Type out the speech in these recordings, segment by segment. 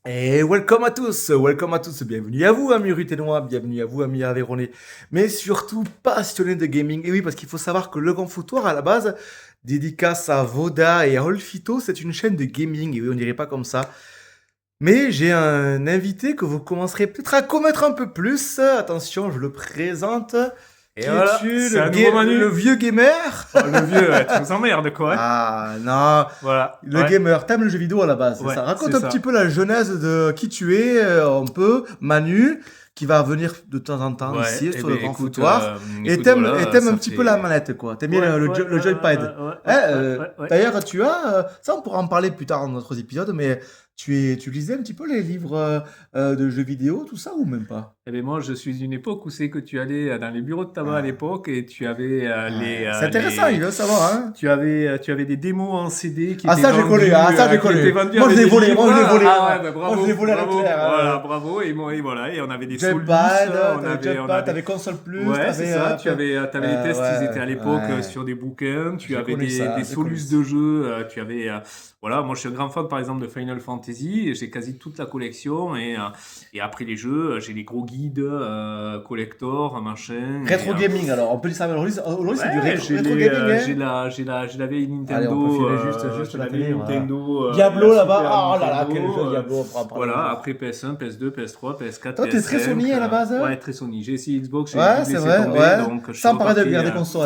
Et welcome à tous, bienvenue à vous amis ruténois, bienvenue à vous amis aveyronnais, mais surtout passionnés de gaming. Et oui, parce qu'il faut savoir que Le Grand Foutoir, à la base, dédicace à Voda et à Olfito, c'est une chaîne de gaming, et oui, on dirait pas comme ça. Mais j'ai un invité que vous commencerez peut-être à connaître un peu plus, attention, je le présente. Et Qui voilà, es-tu, c'est un nouveau Manu. le vieux gamer? Oh, le vieux, ouais, tu nous emmerdes quoi. Hein. Ah non, Voilà. le gamer, t'aimes le jeu vidéo à la base, c'est Ouais, ça. Raconte c'est un ça. petit peu la genèse de qui tu es, un peu, Manu, qui va venir de temps en temps Ouais, ici eh sur ben, le Grand écoute, Foutoir. Et écoute, t'aimes, voilà, et t'aimes un ça petit fait. peu la manette, quoi. T'aimes bien le joypad. Ouais. D'ailleurs, tu as, ça on pourra en parler plus tard dans d'autres épisodes, mais tu lisais un petit peu les livres de jeux vidéo, tout ça, ou même pas? Eh ben moi, je suis d'une époque où c'est que tu allais dans les bureaux de tabac à Ah, l'époque et tu avais c'est intéressant, il veut savoir, hein. tu avais des démos en CD qui Ah étaient ça j'ai connu, qui étaient connu. vendus Moi je avec l'ai des volé, livres. Ah ouais, bah, moi je bravo, l'ai volé à bravo, Leclerc. voilà, bravo. Et voilà, et on avait des Solus, Joypad, on t'avais avait, Joypad, t'avais Console Plus, ouais, c'est t'avais... ça. Tu avais les tests, ils étaient ouais, à l'époque ouais, sur des bouquins. Tu j'ai avais connu ça, des j'ai connu solus ça. de jeux. Voilà, moi je suis un grand fan par exemple de Final Fantasy. Et j'ai quasi toute la collection. Et après les jeux, j'ai les gros guides, collector, machin. Rétro gaming alors, on peut dire ça, aujourd'hui c'est du Ouais, j'ai rétro les, gaming, hein. j'ai la vieille Allez, on peut Nintendo. filer juste J'ai la la vieille télé, voilà. Nintendo. Diablo la là-bas, Super oh là là, quel Nintendo, jeu Diablo, on pourra en parler un voilà, jour. après PS1, PS2, PS3, PS4, Toi t'es très PS5. Sony à la base, hein. Ouais, très Sony. J'ai essayé Xbox, j'ai Ouais, tout c'est laissé vrai, tomber, ouais. donc je suis Sans parler de reparti. guerre des consoles,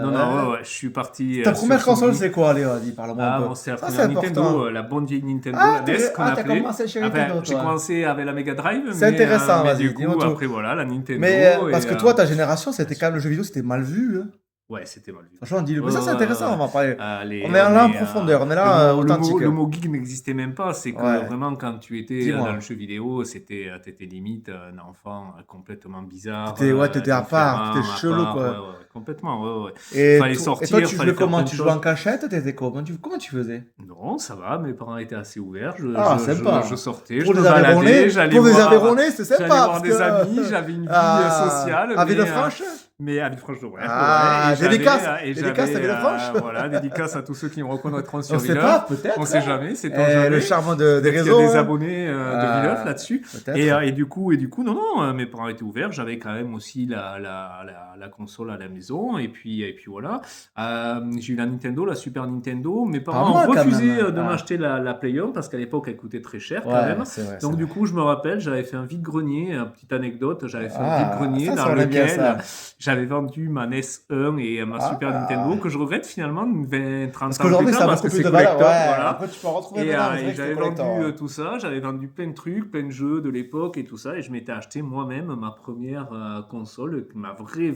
Non, ouais. ouais, je suis parti Ta sur première console Sony. c'est quoi, allez, vas-y, parle-moi un Ah, peu. bon, c'était la Ça première c'est Nintendo, important. la bonne vieille Nintendo, Ah, la NES qu'on t'as appelait. commencé chez Enfin, Nintendo, j'ai toi. commencé avec la Mega Drive, C'est intéressant, mais vas-y, du dis-moi coup, tout. après, voilà, la Mais Nintendo. parce que toi, ta génération, c'était quand même le jeu vidéo, c'était mal vu, hein. Ouais, c'était mal vu. Franchement, dis-le. Mais Ouais, ça, c'est intéressant, on va en parler. On est on là en est, profondeur, on est là authentique. le mot geek n'existait même pas. C'est que Ouais, vraiment, quand tu étais dans le dis-moi. jeu vidéo, t'étais limite un enfant complètement bizarre, T'étais à part, t'étais différent, à chelou, part. quoi. Complètement, ouais. Et, Fallait et toi, sortir, tu fallait jouais faire comment? plein de Tu jouais en choses. cachette? T'étais comment tu faisais? Non, ça va, mes parents étaient assez ouverts. Ah, Je sympa. sortais, je Pour me des Aveyronnais, baladais, c'est j'allais sympa, voir parce des amis, que... j'avais une vie Ah, sociale, à Villefranche? mais à Villefranche-de-Ouest, Ah, et dédicace, et dédicace à Villefranche. voilà, dédicace à tous ceux qui me reconnaîtront sur On sait Villeuf. pas, peut-être. On sait jamais, sait-on Le jamais. charme des Peut-être qu'il y réseaux. a des Hein. abonnés de Villeuf là-dessus. Peut-être. Et du coup, non, mes parents étaient ouverts. J'avais quand même aussi la console à la maison. Et puis voilà. J'ai eu la Nintendo, la Super Nintendo. Mes Pas parents ont mal, quand refusé même. de Ah. m'acheter la Play 1 parce qu'à l'époque, elle coûtait très cher quand Ouais, même. c'est vrai. Donc du coup, je me rappelle, j'avais fait un vide-grenier, petite anecdote, j'avais fait un Ah, vide-grenier ça, dans on aime bien lequel ça. j'avais vendu ma NES 1 et ma Super Ah. Nintendo, que je regrette finalement 20, 30 Parce ans plus qu'aujourd'hui, tard, ça a parce beaucoup que plus c'est de valeur. collector, Ouais, voilà. après, tu peux en retrouver Et, maintenant, mais c'est et vrai que j'avais c'était collector. vendu Ouais. tout ça, j'avais vendu plein de trucs, plein de jeux de l'époque et tout ça, et je m'étais acheté moi-même ma première console, ma vraie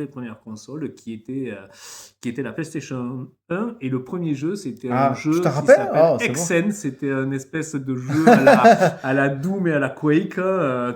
première console, qui était la PlayStation 1, et le premier jeu, c'était un Ah, tu jeu t'en qui rappelles? s'appelle Oh, c'est bon. Hexen, c'était un espèce de jeu à la Doom et à la Quake,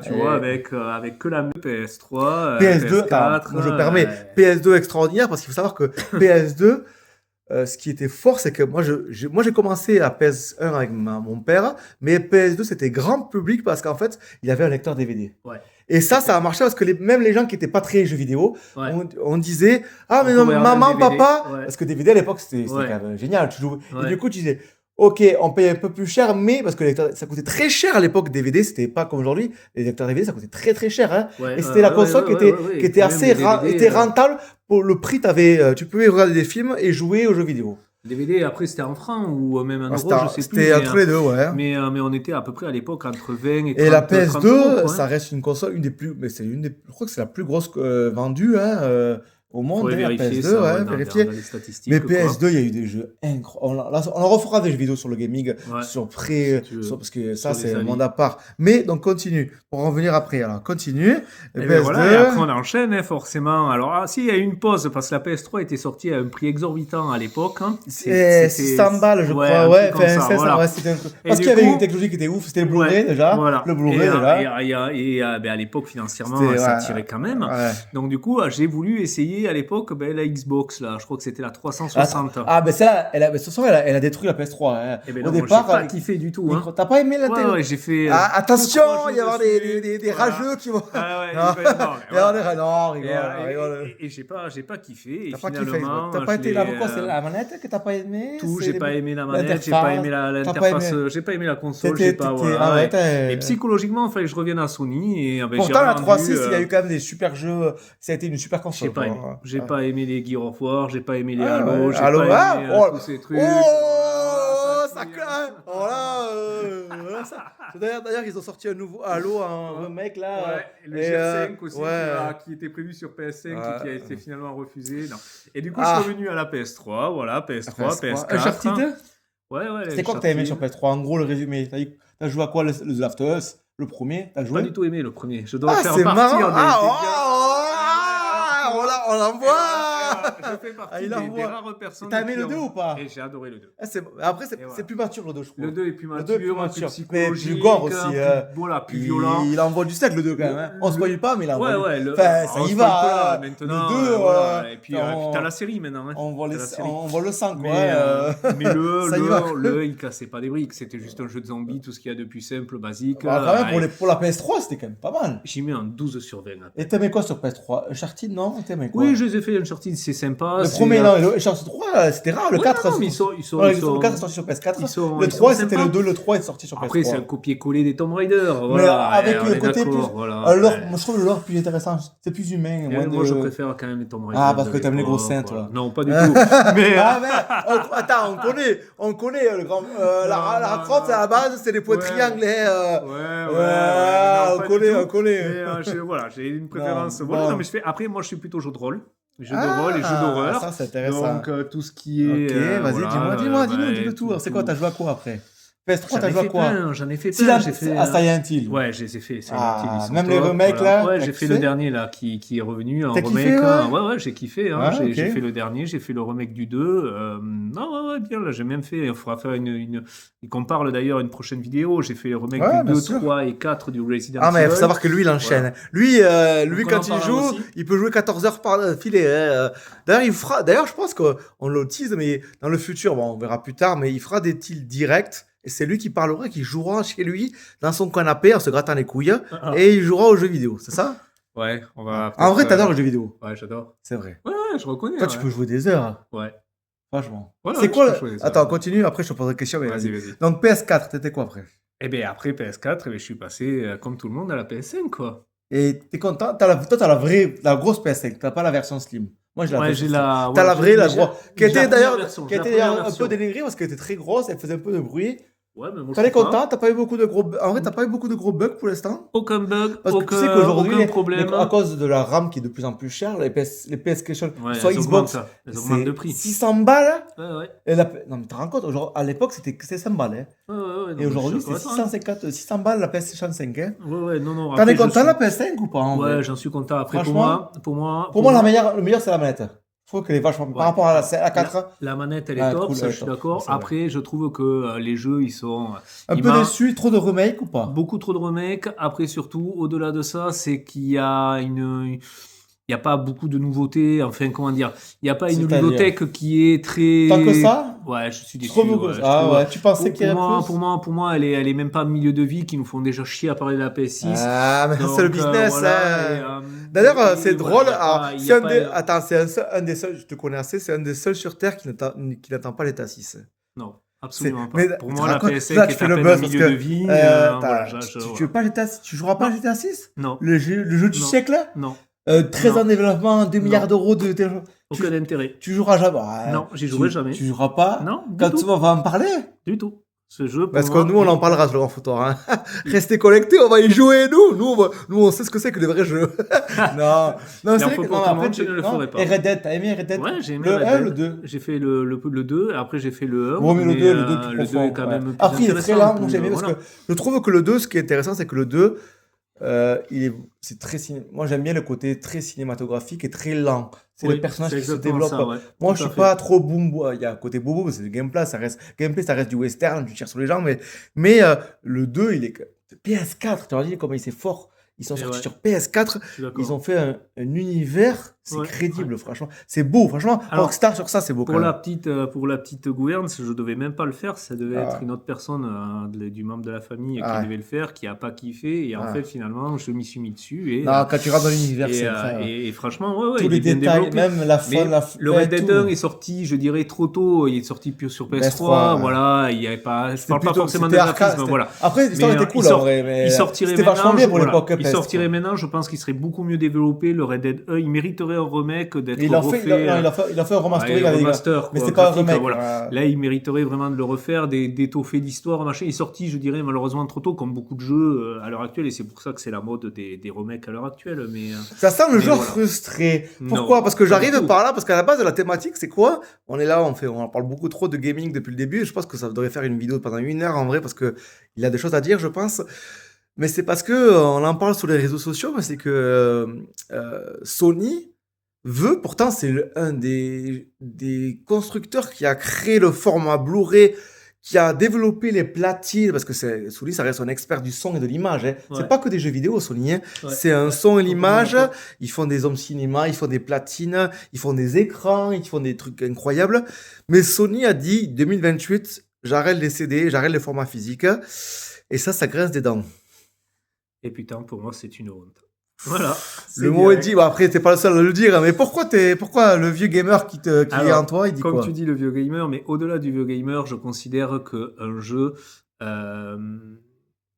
tu vois, avec que la PS3, PS2, attends, PS4. moi je permets, PS2 extraordinaire, parce qu'il faut savoir que PS2, ce qui était fort, c'est que moi, j'ai commencé à PS1 avec mon père, mais PS2, c'était grand public parce qu'en fait, il y avait un lecteur DVD. Ouais. Et ça a marché parce que même les gens qui n'étaient pas très jeux vidéo, Ouais. on disait, ah, On mais non, pouvait avoir un maman, DVD, papa, ouais. parce que DVD à l'époque, c'était Ouais. quand même génial. Tu jouais. Et Ouais. du coup, tu disais, ok, on paye un peu plus cher, mais parce que ça coûtait très cher à l'époque, DVD, c'était pas comme aujourd'hui. Les lecteurs DVD, ça coûtait très cher, hein. Ouais, Et c'était la console qui était Et puis même assez les DVD, était rentable pour le prix. Tu pouvais regarder des films et jouer aux jeux vidéo. DVD, après, c'était en francs ou même en euros, je sais plus. C'était entre les deux, ouais. Mais on était à peu près à l'époque entre 20 et 30 Et la 30 PS2, euros, quoi, ça hein. reste une console, je crois que c'est la plus grosse vendue, hein, au monde, Faudrait la vérifier PS2, ça, ouais, ouais, vérifier. dans les statistiques. Mais quoi. PS2, il y a eu des jeux incroyables. Là, on en refera des vidéos sur le gaming, Ouais. sur Si tu veux. parce que ça, Sur c'est les un avis. monde à part. Mais, donc, continue. Pour en venir après, alors, continue. Et PS2. ben voilà, et après on enchaîne, hein, forcément. Alors, si, il y a eu une pause, parce que la PS3 était sortie à un prix exorbitant à l'époque. Hein. C'est 600 balles, je crois. un Ouais, truc comme ça, 500, voilà. ouais, c'était un truc. Et Parce du qu'il y avait coup- une technologie qui était ouf, c'était le Blu-ray déjà. Voilà. Le Blu-ray déjà. Ben, à l'époque, financièrement, C'était, ça ouais. tirait quand même. Ouais. Donc, du coup, j'ai voulu essayer et à l'époque, la Xbox, là, je crois que c'était la 360. Ben ça, de toute façon, elle a détruit la PS3. Hein. Eh ben Au non, moi, départ, j'ai pas kiffé du tout. Hein. T'as pas aimé la télé? Ouais, j'ai fait. Attention, 2-3 il va y avoir dessus, des voilà. rageux qui vont. Ah ouais, Non. non, mais Il va y avoir non, rigole. Et j'ai pas kiffé. Et T'as pas kiffé. finalement, T'as pas je été l'ai, là. Pourquoi c'est la manette que t'as pas aimé? tout, C'est j'ai les- pas aimé la manette, j'ai l'interface. pas aimé T'as pas l'interface, aimé. j'ai pas aimé la console, T'étais- j'ai pas. t'étais- Voilà, ah ouais, ouais. t'es- Mais psychologiquement, il fallait que je revienne à Sony. Et ben, Pourtant, j'ai la rendu, 3.6, il y a eu quand même des super jeux. Ça a été une super j'ai console. pas aimé. quoi. J'ai pas aimé les Gear of War, j'ai pas aimé les Ah Halo, ouais, j'ai Halo, pas aimé oh, tous ces trucs. Oh, ça tire. claque. Oh là, d'ailleurs, ils ont sorti un nouveau Halo, un remake là. Ouais, le et, GR5 aussi, ouais. qui était prévu sur PS5 et qui a Ouais. été finalement refusé. Non. Et du coup, Ah. je suis revenu à la PS3, voilà, PS3, PS4. Uncharted. Ouais, C'était quoi que t'as aimé sur PS3? En gros, le résumé. T'as joué à quoi? Le The Last of Us, le premier? T'as J'ai joué? pas du tout aimé le premier. Je dois Ah, faire c'est partie marrant. des On l'envoie. je fais partie il des envoie. rares personnes. T'as aimé qui le 2 ou pas? Et j'ai adoré le 2. Après, c'est Et voilà. plus mature le 2, je trouve. Le 2 est plus Le mature, 2 est plus plus mature. psychologique, Mais plus gore aussi, voilà, plus violent. Il envoie du steak le 2 quand même. Hein. On se spoil pas, mais il envoie. Ouais, du- le... Enfin, ça on y se va. spoil pas, hein. maintenant. Le 2, voilà. Et puis, on- t'as la série maintenant. Hein. on voit T'as la série. le sang, quoi. Mais Ça y va. le, il cassait pas des briques. C'était juste un jeu de zombies, tout ce qu'il y a de plus simple, basique. Bah, quand même, pour la PS3, c'était quand même pas mal. J'y mets un 12 sur 20. Et t'aimais quoi sur PS3? Uncharted, non? T'aimais quoi? Oui, je les ai fait Uncharted, c'est sympa. Le c'est, premier, non, et le Uncharted 3, c'était rare. Le Ouais, 4, non, mais ils sont le 4 est sorti sur PS4. ils sont- Le ils 3, sont c'était sympas. le 2, le 3 est sorti sur PS3. Après, c'est un copier-coller des Tomb Raider. Voilà, avec on le est côté d'accord, plus. voilà. Alors, moi, je trouve le lore plus intéressant. C'est plus humain. Et moins moi, de- je préfère quand même les Tomb Raider. Ah, parce de que t'aimes les gros l'époque, seins, voilà. toi. Non, pas du tout. Mais, Ah, mais attends, on connaît le grand. La raconte, à la base, c'est des points Ouais. triangulaires. non, On pas connaît, du tout. on connaît. Mais, voilà, j'ai une préférence. Non, Voilà, bon. non, mais je fais. Après, moi, je suis plutôt jeu de rôle. Jeux de rôle et jeux d'horreur. Ça, c'est intéressant. Donc, tout ce qui est. Ok, vas-y, voilà, dis-nous tout. C'est quoi, t'as joué à quoi après? PS3, t'as joué à quoi? J'en ai fait plein. J'ai fait. Silent Hill. Ouais, je les ai fait. Silent Ah, Hill, ils sont même les top, remakes, voilà. là, Ouais, t'as j'ai fait kiffé le dernier là qui est revenu en T'as remake. kiffé, ouais Ouais, j'ai kiffé. Hein. Ah, J'ai ok. fait le dernier, j'ai fait le remake du 2. Non, ouais, bien, là, j'ai même fait. Il faudra faire et qu'on parle d'ailleurs une prochaine vidéo. J'ai fait le remake Ouais, du bien 2, sûr. 3 et 4 du Resident Ah, mais il faut Evil. savoir que lui, il enchaîne. Lui, Donc, on quand en il parlera joue, aussi. il peut jouer 14 heures par filet. Hein. D'ailleurs, je pense qu'on le tease, mais dans le futur, bon, on verra plus tard, mais il fera des tilts directs. Et c'est lui qui parlera, qui jouera chez lui, dans son canapé, en se grattant les couilles. Ah. Et il jouera aux jeux vidéo, c'est ça? Ouais, on va. En vrai, peut-être, t'adores les jeux vidéo. Ouais, j'adore. C'est vrai. Ouais, je reconnais. Toi, tu peux jouer des heures. Ouais. Franchement. Ouais, C'est ouais, quoi je peux jouer des heures. Attends, continue, après je te poserai une question. Mais Vas-y, vas-y. vas-y. Donc PS4, t'étais quoi après? Et bien après PS4, je suis passé, comme tout le monde, à la PS5, quoi. Et t'es content? Toi, t'as la grosse PS5, t'as pas la version Slim. Moi, j'ai la Ouais, version j'ai Slim. la. T'as ouais, la vraie, la j'ai- grosse. Qui j'ai était la d'ailleurs première version, qui j'ai la était première d'ailleurs un version. peu dénigrée parce qu'elle était très grosse, elle faisait un peu de bruit. Ouais, mais moi, T'es je trouve content? pas. T'as pas eu beaucoup de gros. En vrai, t'as pas eu beaucoup de gros bugs pour l'instant? Aucun bug, Parce que tu sais aucun, qu'aujourd'hui, aucun problème. à cause de la RAM qui est de plus en plus chère, les PS Question, Ouais, soit elles Xbox, augmentent, elles augmentent de c'est prix. 600 balles. Ouais, ouais. Et non, mais tu te rends compte, à l'époque, c'était 100 balles. Hein. Ouais, non, Et aujourd'hui, je suis c'est d'accord, 600 balles la PlayStation 5. Hein. Ouais, non. T'en après, es content je la PS5 ou pas en Ouais, vrai j'en suis content. Après, Franchement, pour moi, Pour moi, le meilleur, c'est la manette. Je trouve qu'elle est vachement. Par rapport à la 4, la manette, elle est Ah, top, cool, ça, elle je est suis top. d'accord. C'est vrai. Après, je trouve que les jeux, ils sont. un il peu m'a- déçu, trop de remakes ou pas? Beaucoup trop de remakes. Après, surtout, au-delà de ça, c'est qu'il y a il n'y a pas beaucoup de nouveautés. Enfin, comment dire, il n'y a pas une C'est-à-dire ludothèque qui est très. Tant que ça? Ouais, je suis déçu. Trop beaucoup. Ouais, je Ah trouve- ouais, tu pensais qu'il y avait plus? Pour moi, elle est même pas milieu de vie qui nous font déjà chier à parler de la PS6. Ah, mais c'est le Donc, business. voilà, hein. et, D'ailleurs, et c'est voilà, drôle. il y a alors, pas- il y c'est a un pas- des, attends, c'est un des seuls, je te connais assez, c'est un des seuls sur Terre qui n'attend pas l'état 6. Non, absolument pas. mais Pour tu moi, la racontes- PS5 là, tu est fais à le peine buzz un parce milieu que, de vie. T'as- voilà, tu veux pas tu joueras pas à GTA 6? Non, Le jeu du Non. siècle? non, 13 Non. ans de développement, 2 milliards Non. d'euros de. aucun intérêt. Tu joueras jamais. Ouais, Non, j'y jouerai jamais. Tu joueras pas. Non, du Quand tout. tu vas en parler. Du tout. Ce jeu, pour Parce que moi, nous, on en parlera sur le grand foutoir. Hein. Restez connectés, on va y jouer, nous. Nous, on sait ce que c'est que les vrais jeux. non, Mais c'est en vrai fait, que pour tout le monde, je ne le ferai pas. Et Red Dead, t'as aimé Red Dead? Ouais, j'ai aimé le Red 1, Dead. le 2. J'ai fait le 2, après j'ai fait le 1. Ouais, mais le 2, le 2 plus le 2 profond. est quand ouais. même plus Après, il est très intéressant, lent. Moi, j'ai aimé plus, parce voilà. que je trouve que le 2, ce qui est intéressant, c'est que le 2, c'est très moi, j'aime bien le côté très cinématographique et très lent. C'est Oui, le personnage c'est qui se exactement développe. ça, ouais. Moi, Tout je à suis fait. pas trop boom. Il y a un côté bobo, c'est du gameplay, ça reste du western, tu tires sur les gens. Mais le 2, il est PS4. Tu vois, comment il c'est fort. Ils sont Et sortis ouais. sur PS4. Je suis d'accord. Ils ont fait un univers c'est Ouais, crédible, ouais. franchement. C'est beau, franchement. Alors, Rockstar sur ça, c'est beau quand pour même. la petite gouverne, je devais même pas le faire, ça devait être Ah, une autre personne du membre de la famille qui ah, devait le faire, qui a pas kiffé, et en fait ah. finalement je m'y suis mis dessus Non, quand tu rentres dans l'univers, c'est incroyable. et franchement ouais, ouais, Tous il les est bien détails, développé. même la faune, Mais le Red Dead 1 tout. est sorti, je dirais trop tôt, il est sorti plus sur PS3, PS3, voilà, il y avait pas, je c'était parle pas plutôt, forcément de c'était arcade. graphisme, voilà. Après, l'histoire Mais était cool en vrai, il mais sortirait c'était vachement maintenant, bien pour voilà, l'époque il PS3. sortirait maintenant, je pense qu'il serait beaucoup mieux développé, le Red Dead 1, il mériterait un remake, d'être Et il en fait, refait. non, il en fait un remastering Ouais, avec les gars. remaster, Mais quoi, c'est pas un graphique, remake. voilà. Là, il mériterait vraiment de le refaire, d'étoffer l'histoire, machin. Il est sorti, je dirais, malheureusement trop tôt, comme beaucoup de jeux à l'heure actuelle, et c'est pour ça que c'est la mode des remakes à l'heure actuelle. Ça sent le mais genre voilà. frustré. Non, Pourquoi? Parce que pas du j'arrive tout. par là, parce qu'à la base de la thématique, c'est quoi? On est là, on en parle beaucoup trop de gaming depuis le début. Et je pense que ça devrait faire une vidéo pendant 1 heure en vrai, parce que il a des choses à dire, je pense. Mais c'est parce que on en parle sur les réseaux sociaux, mais c'est que Sony veut, pourtant c'est un des constructeurs qui a créé le format Blu-ray, qui a développé les platines, parce que Sony, ça reste un expert du son et de l'image. Hein. Ouais. C'est pas que des jeux vidéo, Sony. Hein. Ouais, C'est un ouais, son et complètement l'image. d'accord. Ils font des home cinéma, ils font des platines, ils font des écrans, ils font des trucs incroyables. Mais Sony a dit 2028, j'arrête les CD, j'arrête les formats physiques. Et ça grince des dents. Et putain, pour moi, c'est une honte. Voilà. Le mot est dit. Bon, après, t'es pas le seul à le dire. Mais pourquoi le vieux gamer qui est Alors, en toi, il dit comme quoi? tu dis, le vieux gamer, mais au-delà du vieux gamer, je considère qu'un jeu, euh,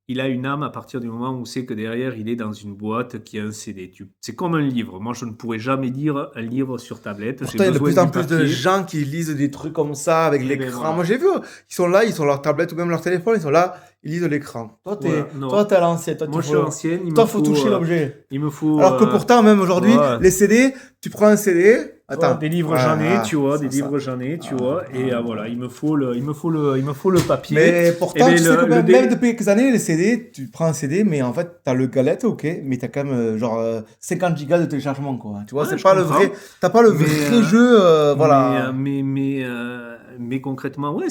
il a une âme à partir du moment où c'est que derrière, il est dans une boîte qui a un CD. C'est comme un livre. Moi, je ne pourrais jamais lire un livre sur tablette. Pourtant, J'ai il y a de besoin plus en du plus de papier. gens qui lisent des trucs comme ça avec Eh ben, l'écran. voilà. Moi, j'ai vu, ils sont là, ils sont leur tablette ou même leur téléphone, ils sont là, ils lisent l'écran. Toi, Voilà, non. toi, t'es à l'ancienne. Toi, Moi, je suis ancienne. toi, faut toucher l'objet. Il me faut. Alors que pourtant, même aujourd'hui, ouais. les CD, tu prends un CD. Attends. Des livres j'en ai, tu vois, des ça. livres j'en ai, tu vois, et voilà, il me faut le papier. Mais pourtant, Eh ben, tu sais que même le depuis quelques années, les CD, tu prends un CD, mais en fait, t'as le galette, ok, mais t'as quand même genre 50 gigas de téléchargement, quoi. Tu vois, Ouais, c'est je pas le comprends. vrai, t'as pas le Mais, vrai jeu, voilà. Mais concrètement, ouais,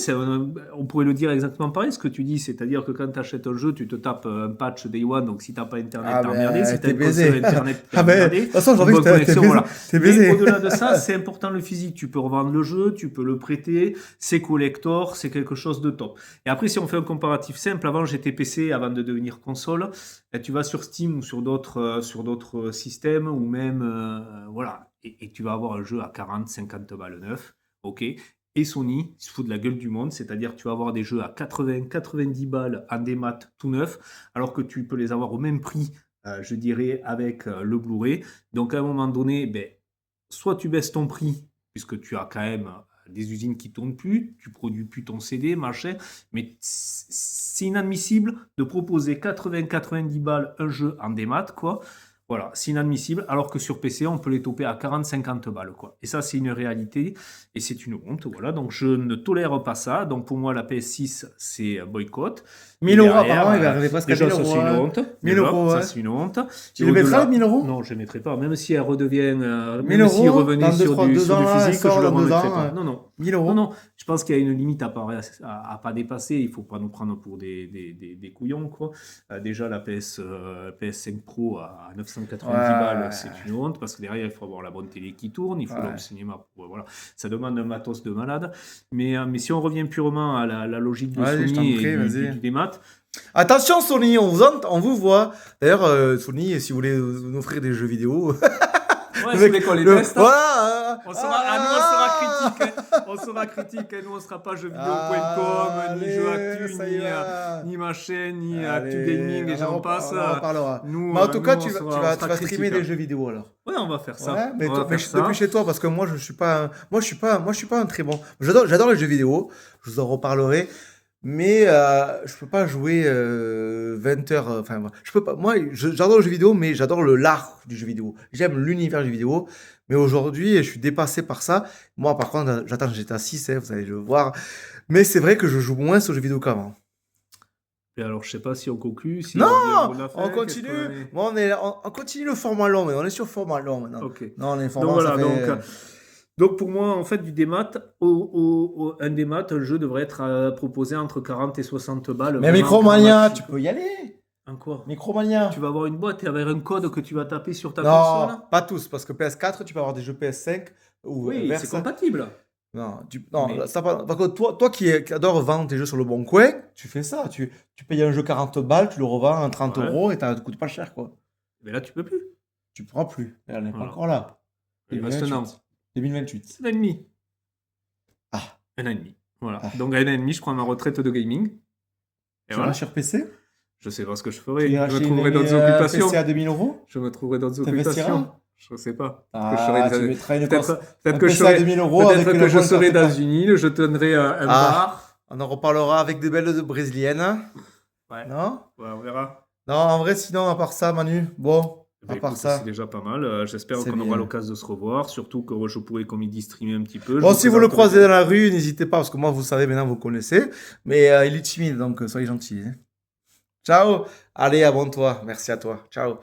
on pourrait le dire exactement pareil, ce que tu dis, c'est-à-dire que quand tu achètes un jeu, tu te tapes un patch Day One, donc si t'as pas internet, t'as emmerdé, si t'as t'es une baisé. console internet, t'as Ah ben, de emmerdé, toute façon, j'ai une envie que bonne connexion, voilà. t'es Mais baisé. au-delà de ça, c'est important le physique. Tu peux revendre le jeu, tu peux le prêter, c'est collector, c'est quelque chose de top. Et après, si on fait un comparatif simple, avant j'étais PC, avant de devenir console, tu vas sur Steam ou sur d'autres systèmes, ou même, voilà, et tu vas avoir un jeu à 40, 50 balles neuf, ok. Et Sony se fout de la gueule du monde, c'est-à-dire que tu vas avoir des jeux à 80, 90 balles en démat tout neuf, alors que tu peux les avoir au même prix, je dirais, avec le Blu-ray. Donc à un moment donné, ben, soit tu baisses ton prix, puisque tu as quand même des usines qui tournent plus, tu produis plus ton CD, machin, mais c'est inadmissible de proposer 80-90 balles un jeu en démat, quoi. Voilà, c'est inadmissible, alors que sur PC, on peut les toper à 40-50 balles, quoi. Et ça, c'est une réalité, et c'est une honte, voilà. Donc, je ne tolère pas ça. Donc, pour moi, la PS6, c'est boycott. 1000 euros, apparemment, il va arriver presque à 1000 Déjà, ça, euros. c'est une honte. 1000 Déjà, euros, ça, ouais. c'est une honte. Tu le mettras, 1000 euros? Non, je ne mettrai pas. Même si elle redevient, 1000 même s'il euros, revenait dans sur 2 du ans, là, physique, elle je sort ne le dans 2 remettrai ans, pas. Non, non. 1000 euros. Non, non, je pense qu'il y a une limite à pas dépasser. Il ne faut pas nous prendre pour des couillons, quoi. Déjà, la PS5 Pro à 990 balles, c'est une honte, parce que derrière, il faut avoir la bonne télé qui tourne, il faut le cinéma. Voilà. Ça demande un matos de malade. Mais si on revient purement à la logique de Sony et du démat. Attention Sony, on vous voit. D'ailleurs, Sony, si vous voulez nous offrir des jeux vidéo... Ouais, si vous voulez qu'on les teste, voilà. nous on sera critique. On sera critique. Nous on sera pas jeuxvideo.com, ni jeux actu, ni ma chaîne, ni actu gaming et j'en passe. On en parlera. Nous, mais en tout cas, tu vas streamer des jeux vidéo alors. Ouais, on va faire ça. Ouais, mais depuis chez toi, parce que moi je suis pas un très bon. J'adore les jeux vidéo. Je vous en reparlerai. Mais je peux pas jouer 20 heures. Enfin, je peux pas. Moi, j'adore le jeu vidéo, mais j'adore l'art du jeu vidéo. J'aime l'univers du jeu vidéo. Mais aujourd'hui, je suis dépassé par ça. Moi, par contre, j'attends GTA 6, vous allez le voir. Mais c'est vrai que je joue moins sur le jeu vidéo qu'avant. Et alors, je sais pas si on conclut. Si non, on continue. Moi, on continue le format long, mais on est sur format long maintenant. Ok. Non, on est format. Donc voilà. Donc pour moi, en fait, du démat, un démat, le jeu devrait être proposé entre 40 et 60 balles. Mais Micromania, tu peux y aller. Un quoi? Micromania. Tu vas avoir une boîte et avec un code que tu vas taper sur ta console? Non, pas tous, parce que PS4, tu peux avoir des jeux PS5 ou Oui, c'est inverse. compatible. Non, Mais- ça, par contre, toi qui adore vendre tes jeux sur le bon coin, tu fais ça. Tu payes un jeu 40 balles, tu le revends à 30 Ouais. euros et ça te coûte pas cher, quoi. Mais là, tu peux plus. Tu pourras plus. Elle n'est pas Voilà. encore là. Il reste un an. 2028. Un an et demi. Ah. Un an et demi. Voilà. Ah. Donc, à un an et demi, je prends ma retraite de gaming. Et Tu voilà. vas sur PC? Je sais pas ce que je Tu ferai. Je iras me acheter trouverai une d'autres occupations. PC à 2000 euros? Je me trouverai d'autres T'investiras? occupations. Je sais pas. Ah, tu mettras une Peut-être un que je PC à serai, 2000 euros avec peut-être une que je bonne serai carte dans une île, je tiendrai un bar. On en reparlera avec des belles brésiliennes. Ouais. Non? Ouais, on verra. Non, en vrai, sinon, à part ça, Manu, bon, Bah, à part écoute, ça. c'est déjà pas mal. J'espère C'est qu'on aura bien. l'occasion de se revoir. Surtout que je pourrai comédie streamer un petit peu. Bon, si vous le croisez dans là. la rue, n'hésitez pas, parce que moi, vous savez, maintenant, vous connaissez. Mais il est timide, donc soyez gentils. Hein. Ciao. Allez, abonne-toi. Merci à toi. Ciao.